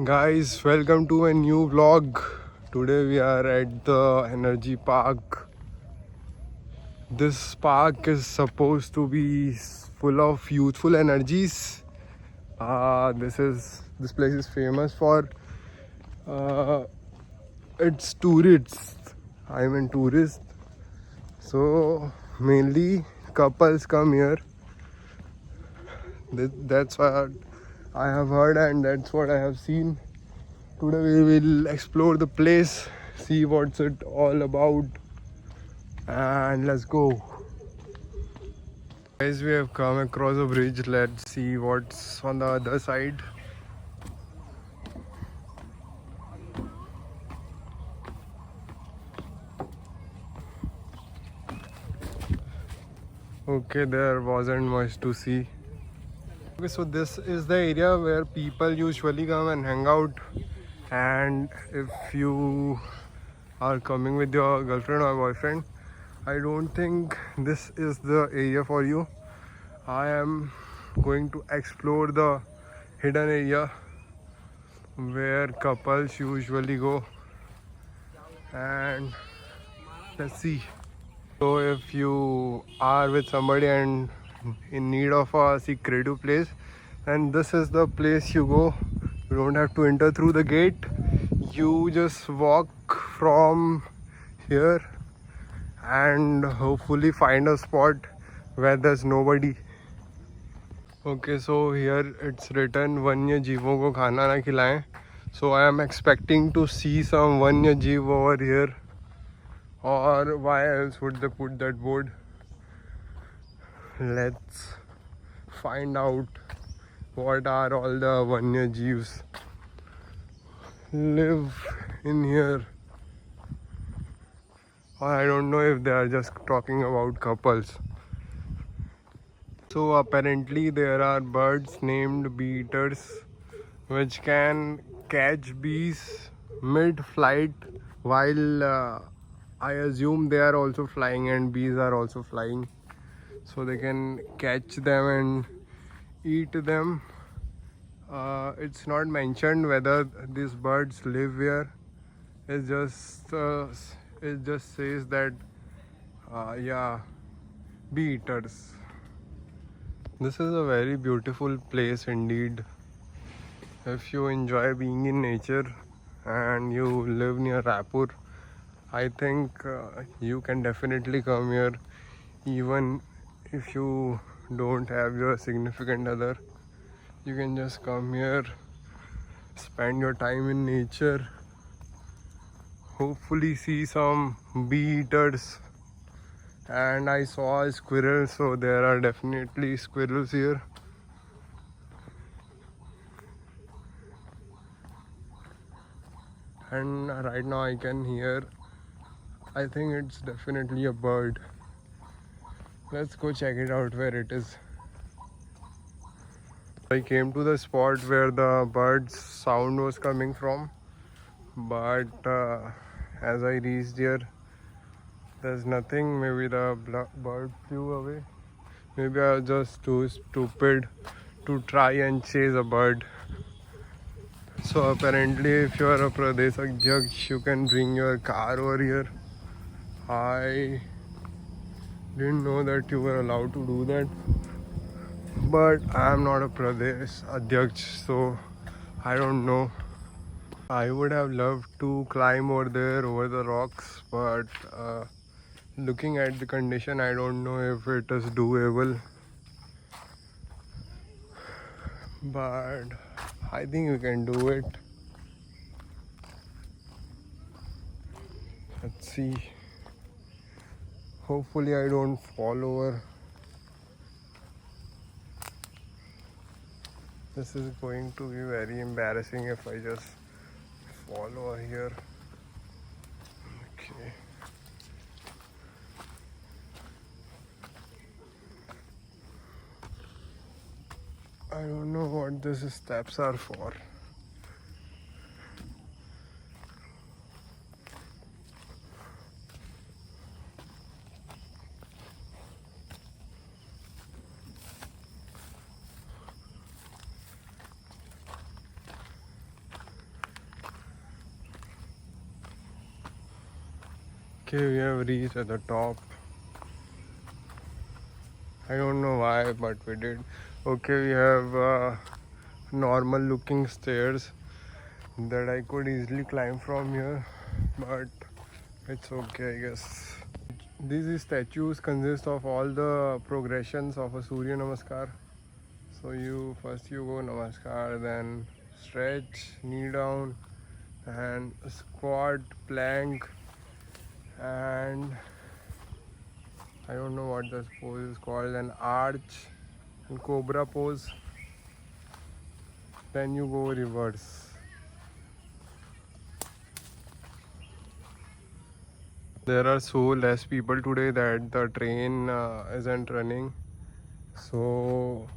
Guys, welcome to a new vlog. Today we are at the energy park. This park is supposed to be full of youthful energies. This place is famous for uh, its tourists. I mean tourists. So mainly couples come here. That's what I have heard and that's what I have seen. Today we will explore the place, see what's it all about, and let's go. Guys, we have come across a bridge. Let's see what's on the other side. Okay, there wasn't much to see. Okay, so this is the area where people usually come and hang out. And if you are coming with your girlfriend or boyfriend, I don't think this is the area for you. I am going to explore the hidden area where couples usually go, and let's see. So if you are with somebody and in need of a secretive place, then this is the place you go. You don't have to enter through the gate. You just walk from here and hopefully find a spot where there's nobody. Okay, so here it's written वन्य जीवों को खाना ना खिलाएं. So I am expecting to see some वन्य जीव over here. Or why else would they put that board? Let's find out what are all the vanya jeeves live in here. Or I don't know if they are just talking about couples. So apparently there are birds named bee eaters which can catch bees mid-flight while I assume they are also flying and bees are also flying. So they can catch them and eat them. It's not mentioned whether these birds live here. It just says that yeah, bee eaters. This is a very beautiful place indeed. If you enjoy being in nature and you live near Raipur, I think you can definitely come here, even if you don't have your significant other. You can just come here, spend your time in nature, hopefully see some bee eaters. And I saw a squirrel, so there are definitely squirrels here. And right now I can hear, I think it's definitely a bird. Let's go check it out where it is. I came to the spot where the bird's sound was coming from, but as I reached here, there's nothing. Maybe the bird flew away. Maybe I was just too stupid to try and chase a bird. So apparently if you are a Pradesh Adhyaksh, you can bring your car over here. I didn't know that you were allowed to do that. But I am not a Pradesh Adhyaksh, so I don't know. I would have loved to climb over there over the rocks, but looking at the condition, I don't know if it is doable. But I think we can do it. Let's see. Hopefully I don't fall over. This is going to be very embarrassing if I just fall over here. Okay. I don't know what these steps are for. Okay, we have reached at the top. I don't know why, but we did. Okay, we have normal looking stairs that I could easily climb from here, but it's okay, I guess. These statues consist of all the progressions of a Surya Namaskar. So you first you go Namaskar, then stretch, knee down, and squat, plank, and I don't know what this pose is called, an arch and cobra pose. Then you go reverse. There are so less people today that the train isn't running. So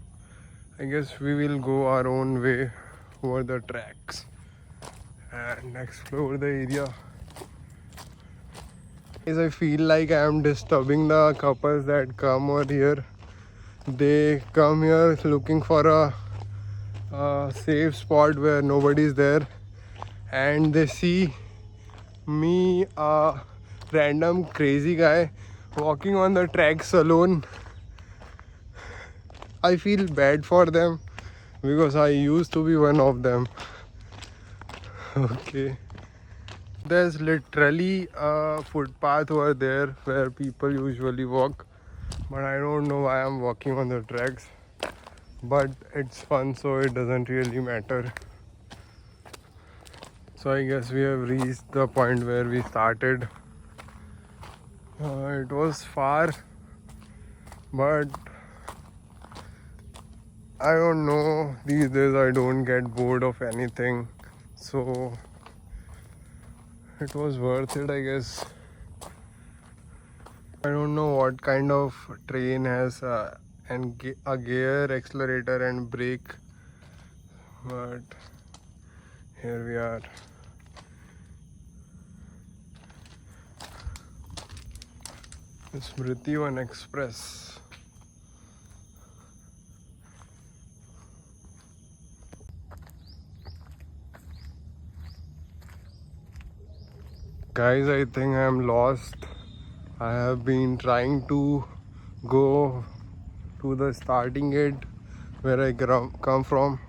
I guess we will go our own way over the tracks and explore the area. Guys, I feel like I am disturbing the couples that come over here. They come here looking for a safe spot where nobody is there, and they see me, a random crazy guy, walking on the tracks alone. I feel bad for them because I used to be one of them. Okay. There's literally a footpath over there where people usually walk, but I don't know why I'm walking on the tracks. But it's fun, so it doesn't really matter. So I guess we have reached the point where we started. It was far, but I don't know. These days I don't get bored of anything, so it was worth it, I guess. I don't know what kind of train has a gear, accelerator, and brake, but here we are. Smritivan Express. Guys, I think I am lost. I have been trying to go to the starting gate where I come from,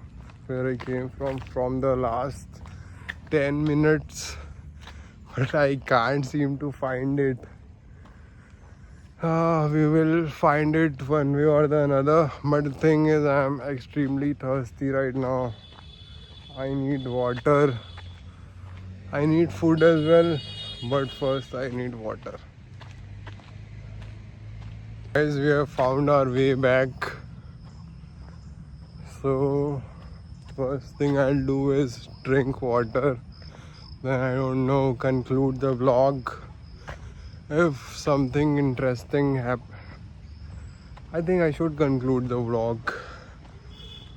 where I came from the last 10 minutes, but I can't seem to find it. We will find it one way or the another, but the thing is I am extremely thirsty right now. I need water. I need food as well, but first I need water. Guys, we have found our way back. So first thing I'll do is drink water. Then I don't know, conclude the vlog. If something interesting happens, I think I should conclude the vlog.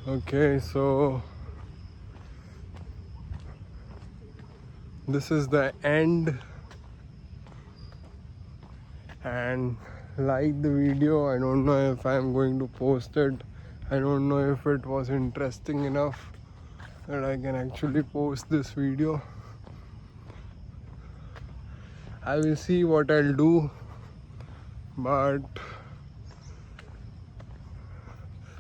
Okay, so this is the end, and like the video. I don't know if I'm going to post it. I don't know if it was interesting enough that I can actually post this video. I will see what I'll do, but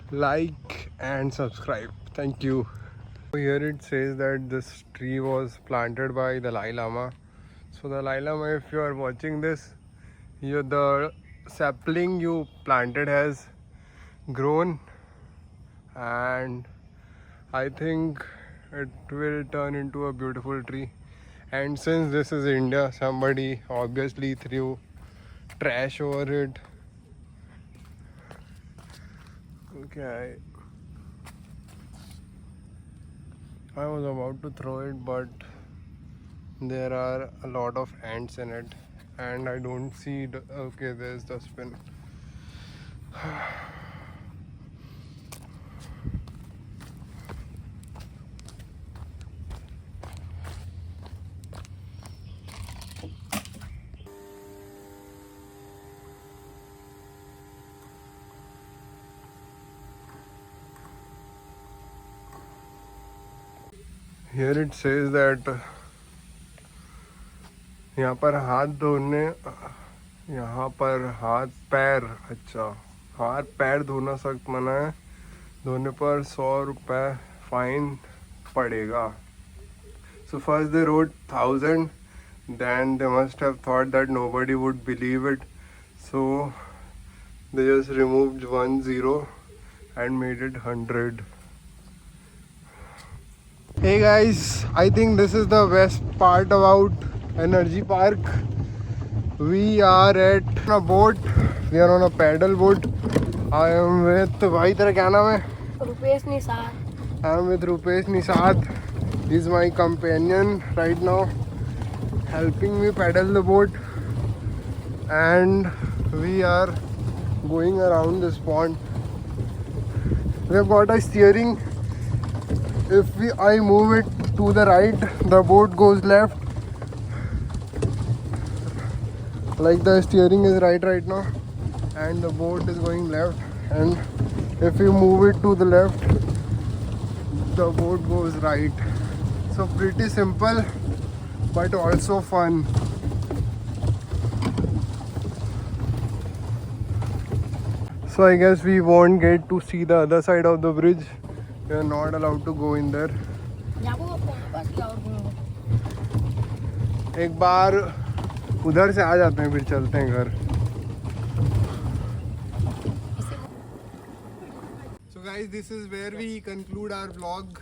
like and subscribe. Thank you. Here it says that this tree was planted by the Dalai Lama. So the Dalai Lama, if you are watching this, the sapling you planted has grown, and I think it will turn into a beautiful tree. And since this is India, somebody obviously threw trash over it. Okay, I was about to throw it, but there are a lot of ants in it, and I don't see okay, there's the spin. Here it says that यहाँ पर हाथ धोने, यहाँ पर हाथ पैर, अच्छा हाथ पैर धोना सख्त मना है, धोने पर 100 रुपये फाइन पड़ेगा. So first they wrote 1000, then they must have thought that nobody would believe it, so they just removed 10 and made it 100. Hey guys, I think this is the best part about Energy Park. We are at a boat. We are on a paddle boat. I am with, भाई तेरा क्या नाम है? Rupesh Nisar. I am with Rupesh Nisad. He is my companion right now, helping me paddle the boat. And we are going around this pond. We have got a steering. If I move it to the right, the boat goes left. Like the steering is right now, and the boat is going left. And if you move it to the left, the boat goes right. So pretty simple, but also fun. So I guess we won't get to see the other side of the bridge. We are not allowed to go in there. एक बार उधर से आ जाते हैं, फिर चलते हैं घर. So guys, this is where we conclude our vlog.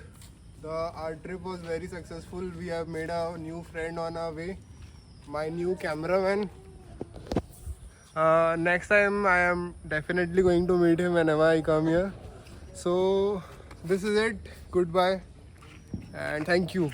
Our trip was very successful. We have made a new friend on our way, my new cameraman. Next time I am definitely going to meet him whenever I come here. So this is it. Goodbye and thank you.